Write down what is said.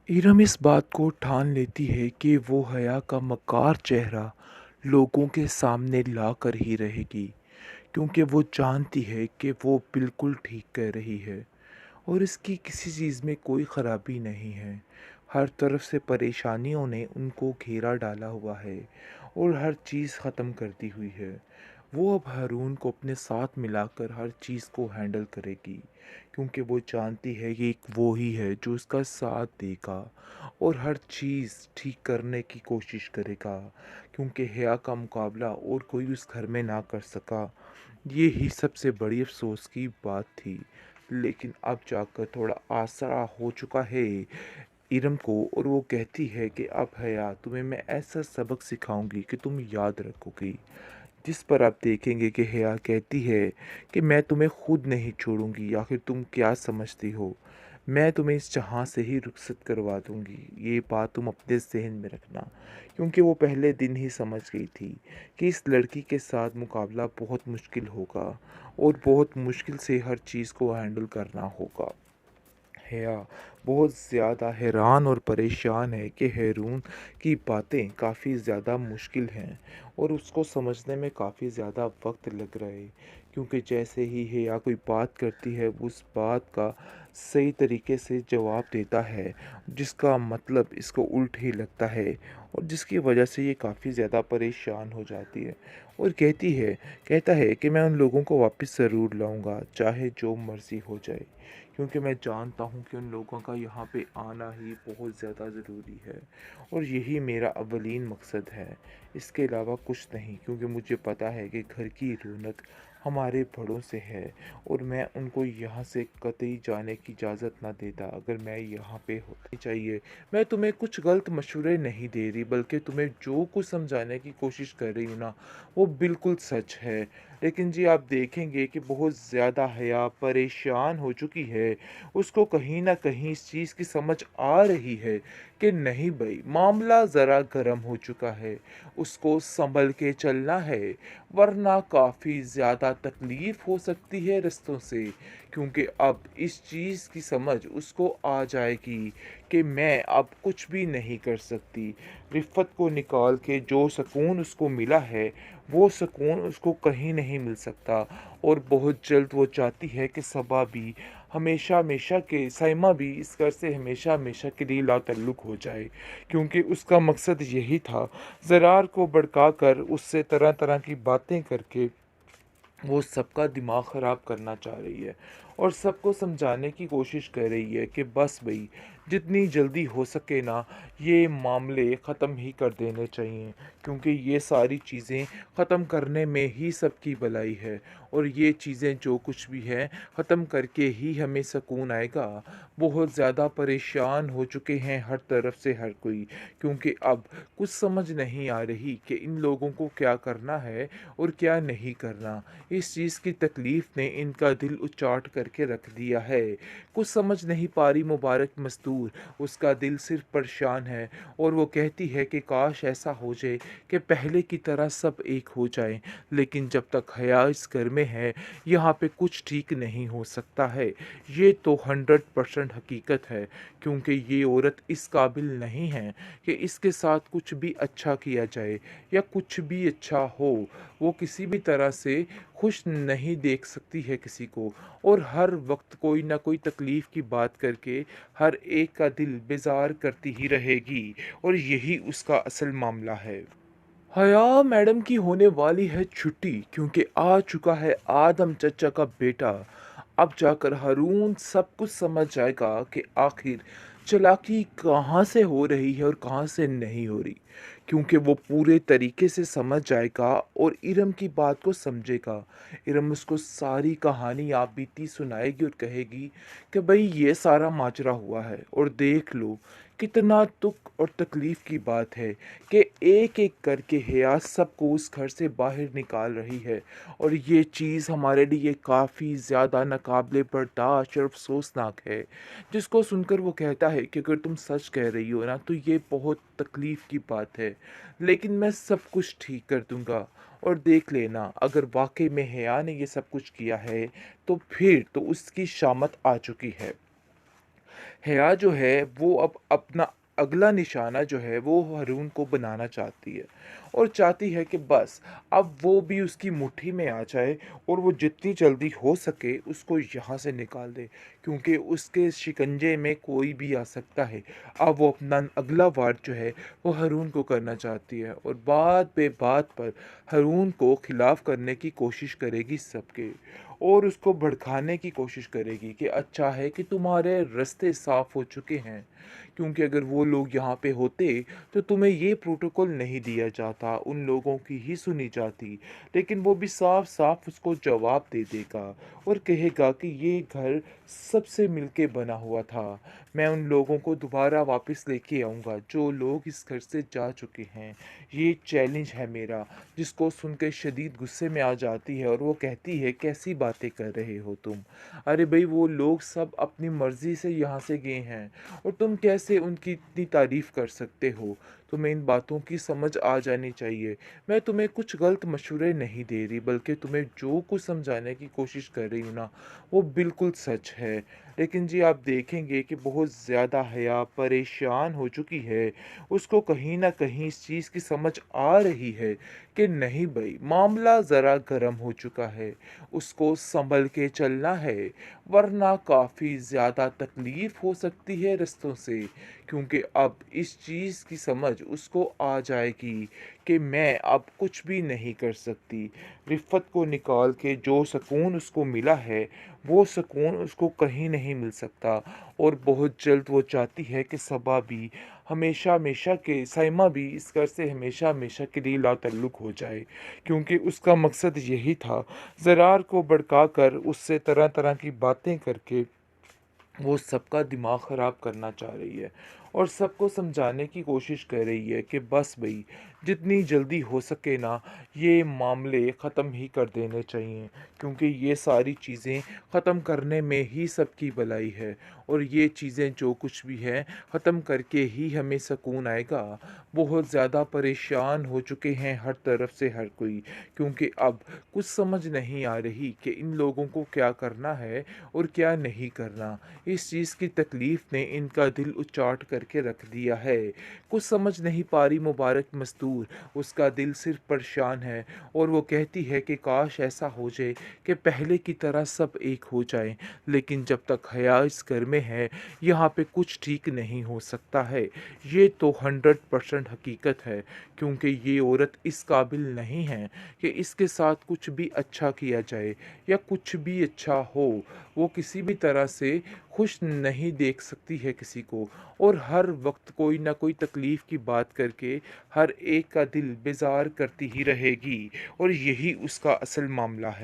इरम इस बात को ठान लेती है कि वो हया का मक्कार चेहरा लोगों के सामने ला कर ही रहेगी, क्योंकि वो जानती है कि वो बिल्कुल ठीक कह रही है और इसकी किसी चीज़ में कोई ख़राबी नहीं है। हर तरफ से परेशानियों ने उनको घेरा डाला हुआ है और हर चीज़ ख़त्म कर दी हुई है। वो अब हारून को अपने साथ मिलाकर हर चीज़ को हैंडल करेगी, क्योंकि वो जानती है कि एक वो ही है जो उसका साथ देगा और हर चीज़ ठीक करने की कोशिश करेगा, क्योंकि हया का मुकाबला और कोई उस घर में ना कर सका। ये ही सबसे बड़ी अफ़सोस की बात थी। लेकिन अब जाकर थोड़ा आसरा हो चुका है इरम को, और वो कहती है कि अब हया तुम्हें मैं ऐसा सबक सिखाऊंगी कि तुम याद रखोगी। जिस पर आप देखेंगे कि हया कहती है कि मैं तुम्हें खुद नहीं छोड़ूंगी, आखिर तुम क्या समझती हो, मैं तुम्हें इस जहां से ही रुखसत करवा दूंगी। ये बात तुम अपने जहन में रखना, क्योंकि वो पहले दिन ही समझ गई थी कि इस लड़की के साथ मुकाबला बहुत मुश्किल होगा और बहुत मुश्किल से हर चीज़ को हैंडल करना होगा। हया बहुत ज़्यादा हैरान और परेशान है कि हैरून की बातें काफ़ी ज़्यादा मुश्किल हैं और उसको समझने में काफ़ी ज़्यादा वक्त लग रहा है, क्योंकि जैसे ही हया कोई बात करती है वो उस बात का सही तरीके से जवाब देता है, जिसका मतलब इसको उल्ट ही लगता है और जिसकी वजह से ये काफ़ी ज़्यादा परेशान हो जाती है और कहता है कि मैं उन लोगों को वापस ज़रूर लाऊंगा, चाहे जो मर्ज़ी हो जाए, क्योंकि मैं जानता हूँ कि उन लोगों का यहाँ पे आना ही बहुत ज़्यादा ज़रूरी है और यही मेरा अवलीन मकसद है, इसके अलावा कुछ नहीं। क्योंकि मुझे पता है कि घर की रौनक हमारे बड़ों से है और मैं उनको यहाँ से कतई जाने की इजाज़त ना देता अगर मैं यहाँ पे होता चाहिए। मैं तुम्हें कुछ गलत मशवरे नहीं दे रही, बल्कि तुम्हें जो कुछ समझाने की कोशिश कर रही हूँ ना, वो बिल्कुल सच है। लेकिन जी आप देखेंगे कि बहुत ज़्यादा हया परेशान हो चुकी है। उसको कहीं न कहीं इस चीज़ की समझ आ रही है कि नहीं भई, मामला ज़रा गर्म हो चुका है। उसको सँभल के चलना है, वरना काफ़ी ज़्यादा तकलीफ़ हो सकती है रिश्तों से। क्योंकि अब इस चीज़ की समझ उसको आ जाएगी कि मैं अब कुछ भी नहीं कर सकती। रिफ़्फ़त को निकाल के जो सुकून उसको मिला है, वो सुकून उसको कहीं नहीं मिल सकता और बहुत जल्द वो चाहती है कि सबा भी हमेशा हमेशा के साइमा भी इस घर से हमेशा हमेशा के लिए लाताल्लुक़ हो जाए, क्योंकि उसका मकसद यही था। ज़रार को भड़काकर उससे तरह तरह की बातें करके वो सबका दिमाग ख़राब करना चाह रही है और सबको समझाने की कोशिश कर रही है कि बस भई, जितनी जल्दी हो सके ना ये मामले ख़त्म ही कर देने चाहिए, क्योंकि ये सारी चीज़ें ख़त्म करने में ही सबकी भलाई है और ये चीज़ें जो कुछ भी हैं ख़त्म करके ही हमें सुकून आएगा। बहुत ज़्यादा परेशान हो चुके हैं हर तरफ से हर कोई, क्योंकि अब कुछ समझ नहीं आ रही कि इन लोगों को क्या करना है और क्या नहीं करना। इस चीज़ की तकलीफ़ ने इनका दिल उचाट करके रख दिया है। कुछ समझ नहीं पा रही मुबारक मस्तूर, उसका दिल सिर्फ़ परेशान है और वो कहती है कि काश ऐसा हो जाए कि पहले की तरह सब एक हो जाएँ। लेकिन जब तक हया इस घर में है, यहाँ पे कुछ ठीक नहीं हो सकता है। ये तो 100% हकीकत है, क्योंकि ये औरत इस काबिल नहीं है कि इसके साथ कुछ भी अच्छा किया जाए या कुछ भी अच्छा हो। वो किसी भी तरह से खुश नहीं देख सकती है किसी को और हर वक्त कोई ना कोई तकलीफ़ की बात करके हर एक का दिल बेजार करती ही रहेगी और यही उसका असल मामला है। हया मैडम की होने वाली है छुट्टी, क्योंकि आ चुका है आदम चचा का बेटा। अब जाकर हारून सब कुछ समझ जाएगा कि आखिर चालाकी कहाँ से हो रही है और कहाँ से नहीं हो रही, क्योंकि वो पूरे तरीके से समझ जाएगा और इरम की बात को समझेगा। इरम उसको सारी कहानी आप बीती सुनाएगी और कहेगी कि भाई ये सारा माजरा हुआ है और देख लो कितना दुख और तकलीफ़ की बात है कि एक-एक करके हया सबको उस घर से बाहर निकाल रही है और ये चीज़ हमारे लिए काफ़ी ज़्यादा नाक़ाबिले बर्दाश्त और अफ़सोसनाक है। जिसको सुनकर वो कहता है कि अगर तुम सच कह रही हो ना, तो ये बहुत तकलीफ़ की बात है, लेकिन मैं सब कुछ ठीक कर दूँगा और देख लेना, अगर वाक़ई में हया ने ये सब कुछ किया है, तो फिर तो उसकी शामत आ चुकी है। हया जो है वो अब अपना अगला निशाना जो है वो हारून को बनाना चाहती है और चाहती है कि बस अब वो भी उसकी मुट्ठी में आ जाए और वो जितनी जल्दी हो सके उसको यहाँ से निकाल दे, क्योंकि उसके शिकंजे में कोई भी आ सकता है। अब वो अपना अगला वार जो है वो हारून को करना चाहती है और बात पे बात पर हारून को खिलाफ करने की कोशिश करेगी सबके, और उसको भड़काने की कोशिश करेगी कि अच्छा है कि तुम्हारे रास्ते साफ़ हो चुके हैं, क्योंकि अगर वो लोग यहाँ पे होते तो तुम्हें ये प्रोटोकॉल नहीं दिया जाता, उन लोगों की ही सुनी जाती। लेकिन वो भी साफ साफ उसको जवाब दे देगा और कहेगा कि ये घर सबसे मिलके बना हुआ था। मैं उन लोगों को दोबारा वापस लेके आऊँगा जो लोग इस घर से जा चुके हैं। ये चैलेंज है मेरा। जिसको सुन के शदीद गुस्से में आ जाती है और वो कहती है, कैसी बातें कर रहे हो तुम? अरे भाई, वो लोग सब अपनी मर्ज़ी से यहाँ से गए हैं और तुम कैसे उनकी इतनी तारीफ़ कर सकते हो? तुम्हें इन बातों की समझ आ जानी चाहिए। मैं तुम्हें कुछ गलत मशवरे नहीं दे रही, बल्कि तुम्हें जो कुछ समझाने की कोशिश कर रही हूँ ना, वो बिल्कुल सच है। लेकिन जी आप देखेंगे कि बहुत ज़्यादा हया परेशान हो चुकी है। उसको कहीं न कहीं इस चीज़ की समझ आ रही है कि नहीं भई, मामला ज़रा गर्म हो चुका है। उसको सँभल के चलना है, वरना काफ़ी ज़्यादा तकलीफ़ हो सकती है रास्तों से। क्योंकि अब इस चीज़ की समझ उसको आ जाएगी कि मैं अब कुछ भी नहीं कर सकती। रिफ़्फ़त को निकाल के जो सुकून उसको मिला है, वो सुकून उसको कहीं नहीं मिल सकता, और बहुत जल्द वो चाहती है कि सबा भी हमेशा-हमेशा के साइमा भी इस घर से हमेशा-हमेशा के लिए लातल्लुक़ हो जाए। क्योंकि उसका मकसद यही था, ज़रार को भड़काकर उससे तरह-तरह की बातें करके वो सबका दिमाग ख़राब करना चाह रही है और सबको समझाने की कोशिश कर रही है कि बस भई, जितनी जल्दी हो सके ना ये मामले ख़त्म ही कर देने चाहिए, क्योंकि ये सारी चीज़ें ख़त्म करने में ही सबकी भलाई है और ये चीज़ें जो कुछ भी है ख़त्म करके ही हमें सुकून आएगा। बहुत ज़्यादा परेशान हो चुके हैं हर तरफ से हर कोई, क्योंकि अब कुछ समझ नहीं आ रही कि इन लोगों को क्या करना है और क्या नहीं करना। इस चीज़ की तकलीफ़ ने इनका दिल उचाट करके रख दिया है। कुछ समझ नहीं पा रही मुबारक मस्तूर, उसका दिल सिर्फ़ परेशान है और वो कहती है कि काश ऐसा हो जाए कि पहले की तरह सब एक हो जाएँ। लेकिन जब तक हया इस घर में है, यहाँ पे कुछ ठीक नहीं हो सकता है। ये तो 100% हकीकत है, क्योंकि ये औरत इस काबिल नहीं है कि इसके साथ कुछ भी अच्छा किया जाए या कुछ भी अच्छा हो। वो किसी भी तरह से खुश नहीं देख सकती है किसी को, और हर वक्त कोई ना कोई तकलीफ़ की बात करके हर एक का दिल बेज़ार करती ही रहेगी, और यही उसका असल मामला है।